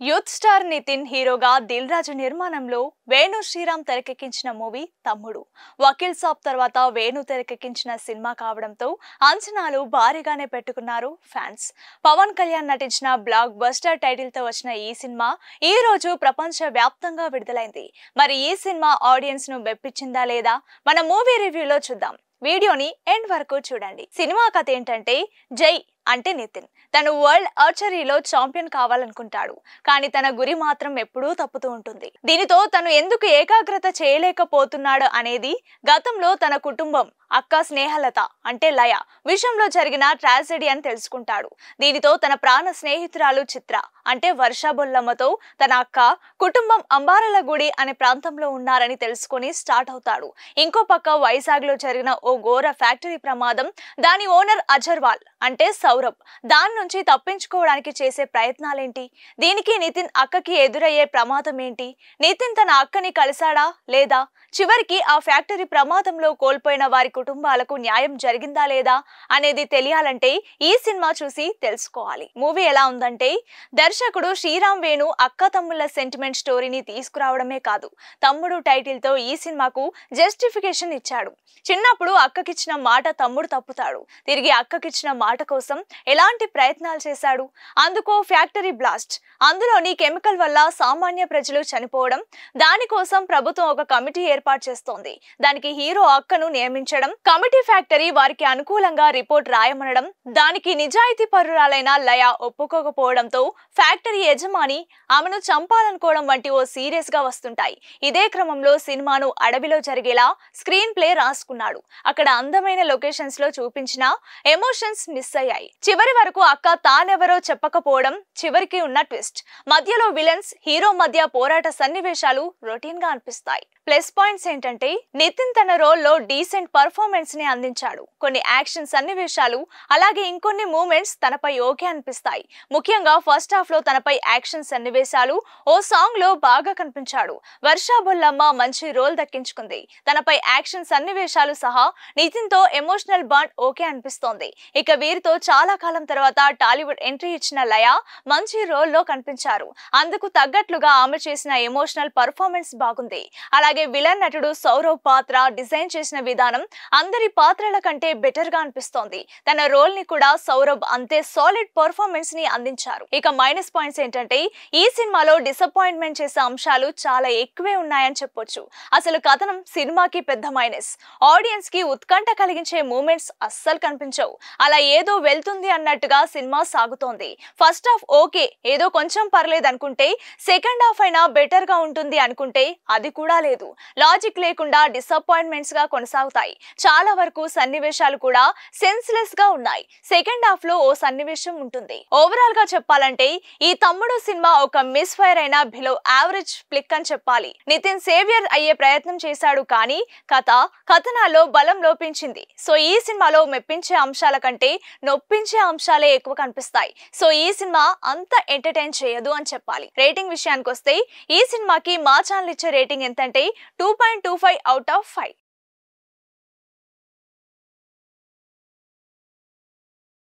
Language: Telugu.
యూత్ స్టార్ నితిన్ హీరోగా దిల్ రాజు నిర్మాణంలో వేణు శ్రీరామ్ తెరకెక్కించిన మూవీ తమ్ముడు. వకీల్ సాబ్ తర్వాత వేణు తెరకెక్కించిన సినిమా కావడంతో అంచనాలు భారీగానే పెట్టుకున్నారు ఫ్యాన్స్. పవన్ కళ్యాణ్ నటించిన బ్లాక్ బస్టర్ టైటిల్ తో వచ్చిన ఈ సినిమా ఈ రోజు ప్రపంచ వ్యాప్తంగా విడుదలైంది. మరి ఈ సినిమా ఆడియన్స్ ను మెప్పించిందా లేదా మన మూవీ రివ్యూలో చూద్దాం. వీడియోని ఎండ్ వరకు చూడండి. సినిమా కథ ఏంటంటే, జై అంటే నితిన్ తను వరల్డ్ ఆర్చరీలో ఛాంపియన్ కావాలనుకుంటాడు. కానీ తన గురి మాత్రం ఎప్పుడూ తప్పుతూ ఉంటుంది. దీనితో తను ఎందుకు ఏకాగ్రత చేయలేకపోతున్నాడు అనేది గతంలో తన కుటుంబం అక్క స్నేహలత అంటే లయ విషయంలో జరిగిన ట్రాజెడీ అని తెలుసుకుంటాడు. దీనితో తన ప్రాణ స్నేహితురాలు చిత్ర అంటే వర్షబొల్లమ్మతో తన అక్క కుటుంబం అంబారలగుడి అనే ప్రాంతంలో ఉన్నారని తెలుసుకొని స్టార్ట్ అవుతాడు. ఇంకో పక్క వైజాగ్ లో జరిగిన ఓ ఘోర ఫ్యాక్టరీ ప్రమాదం, దాని ఓనర్ అజర్వాల్ అంటే సౌరభ్ దాని నుంచి తప్పించుకోవడానికి చేసే ప్రయత్నాలేంటి, దీనికి నితిన్ అక్కకి ఎదురయ్యే ప్రమాదం ఏంటి, నితిన్ తన అక్కని కలిశాడా లేదా, చివరికి ఆ ఫ్యాక్టరీ ప్రమాదంలో కోల్పోయిన వారి కుటుంబాలకు న్యాయం జరిగిందా లేదా అనేది తెలియాలంటే ఈ సినిమా చూసి తెలుసుకోవాలి. మూవీ ఎలా ఉందంటే, దర్శకుడు శ్రీరామ్ వేణు అక్క తమ్ముళ్ళ సెంటిమెంట్ స్టోరీని తీసుకురావడమే కాదు, తమ్ముడు టైటిల్ తో ఈ సినిమాకు జస్టిఫికేషన్ ఇచ్చాడు. చిన్నప్పుడు అక్కకిచ్చిన మాట తమ్ముడు తప్పుతాడు, తిరిగి అక్కకిచ్చిన మాట కోసం ఎలాంటి ప్రయత్నాలు చేశాడు, అందుకో ఫ్యాక్టరీ బ్లాస్ట్, అందులోని కెమికల్ వల్ల సామాన్య ప్రజలు చనిపోవడం, దానికోసం ప్రభుత్వం ఒక కమిటీ ఏర్పాటు చేస్తోంది. దానికి హీరో అక్కను నియమించడం, కమిటీ ఫ్యాక్టరీ వారికి అనుకూలంగా రిపోర్ట్ రాయమనడం, దానికి నిజాయితీ పరురాలైన లయ ఒప్పుకోకపోవడంతో ఫ్యాక్టరీ యజమాని ఆమెను చంపాలనుకోవడం వంటి ఓ సీరియస్ గా వస్తుంటాయి. ఇదే క్రమంలో సినిమాను అడవిలో జరిగేలా స్క్రీన్ ప్లే రాసుకున్నాడు. అక్కడ అందమైన లొకేషన్స్ లో చూపించిన ఎమోషన్స్ మిస్ అయ్యాయి. చివరి వరకు అక్క తానెవరో చెప్పకపోవడం చివరికి ఉన్న ట్విస్ట్, మధ్యలో విలన్స్ హీరో మధ్య పోరాట సన్నివేశాలు రొటీన్ గా అనిపిస్తాయి. ప్లస్ పాయింట్స్ ఏంటంటే, నితిన్ తన రోల్ లో డీసెంట్ పర్ఫార్మెన్స్ ని అందించాడు. కొన్ని యాక్షన్ సన్నివేశాలు అలాగే ఇంకొన్ని మూమెంట్స్ తనపై ఓకే అనిపిస్తాయి. ముఖ్యంగా ఫస్ట్ హాఫ్ లో తనపై యాక్షన్ సన్నివేశాలు, ఓ సాంగ్ లో బాగా కనిపించాడు. వర్షబొల్లమ్మ మంచి రోల్ దక్కించుకుంది. తనపై యాక్షన్ సన్నివేశాలు సహా నితిన్ తో ఎమోషనల్ బాండ్ ఓకే అనిపిస్తోంది. ఇక వీరితో చాలా కాలం తర్వాత టాలీవుడ్ ఎంట్రీ ఇచ్చిన లయ మంచి రోల్ లో కనిపించారు. అందుకు తగ్గట్లుగా ఆమె చేసిన ఎమోషనల్ పర్ఫార్మెన్స్ బాగుంది. అలాగే విలన్ నటుడు సౌరవ్ పాత్ర డిజైన్ చేసిన విధానం అందరి పాత్రల కంటే బెటర్ గా అనిపిస్తోంది. తన రోల్ ని కూడా సౌరభ్ అంతే సాలిడ్ పర్ఫార్మెన్స్ ని అందించారు. ఇక మైనస్ పాయింట్స్ ఏంటంటే, ఈ సినిమాలో డిసప్పాయింట్మెంట్ చేసే అంశాలు చాలా ఎక్కువే ఉన్నాయని చెప్పొచ్చు. అసలు కథనం సినిమాకి పెద్ద మైనస్. ఆడియన్స్ కి ఉత్కంఠ కలిగించే మూమెంట్స్ అస్సలు కనిపించవు. అలా ఏదో వెళ్తుంది అన్నట్టుగా సినిమా సాగుతోంది. ఫస్ట్ హాఫ్ ఓకే, ఏదో కొంచెం పర్లేదు అనుకుంటే, సెకండ్ హాఫ్ అయినా బెటర్ గా ఉంటుంది అనుకుంటే అది కూడా లేదు. లాజిక్ లేకుండా డిసప్పాయింట్మెంట్స్ గా కొనసాగుతాయి. చాలా వరకు సన్నివేశాలు కూడా సెన్స్లెస్ గా ఉన్నాయి. సెకండ్ హాఫ్ లో ఓ సన్నివేశం ఉంటుంది. ఓవరాల్ గా చెప్పాలంటే ఈ తమ్ముడు సినిమా ఒక మిస్ ఫైర్ అయిన బిలో యావరేజ్ ఫ్లిక్ అని చెప్పాలి. నితిన్ సేవియర్ అయ్యే ప్రయత్నం చేశాడు, కానీ కథనాల్లో బలం లోపించింది. సో ఈ సినిమాలో మెప్పించే అంశాల కంటే నొప్పించే అంశాలే ఎక్కువ కనిపిస్తాయి. సో ఈ సినిమా అంత ఎంటర్టైన్ చేయదు అని చెప్పాలి. రేటింగ్ విషయానికి వస్తే, ఈ సినిమాకి మా ఛానల్ ఇచ్చే రేటింగ్ ఎంతంటే 2.25 out of 5.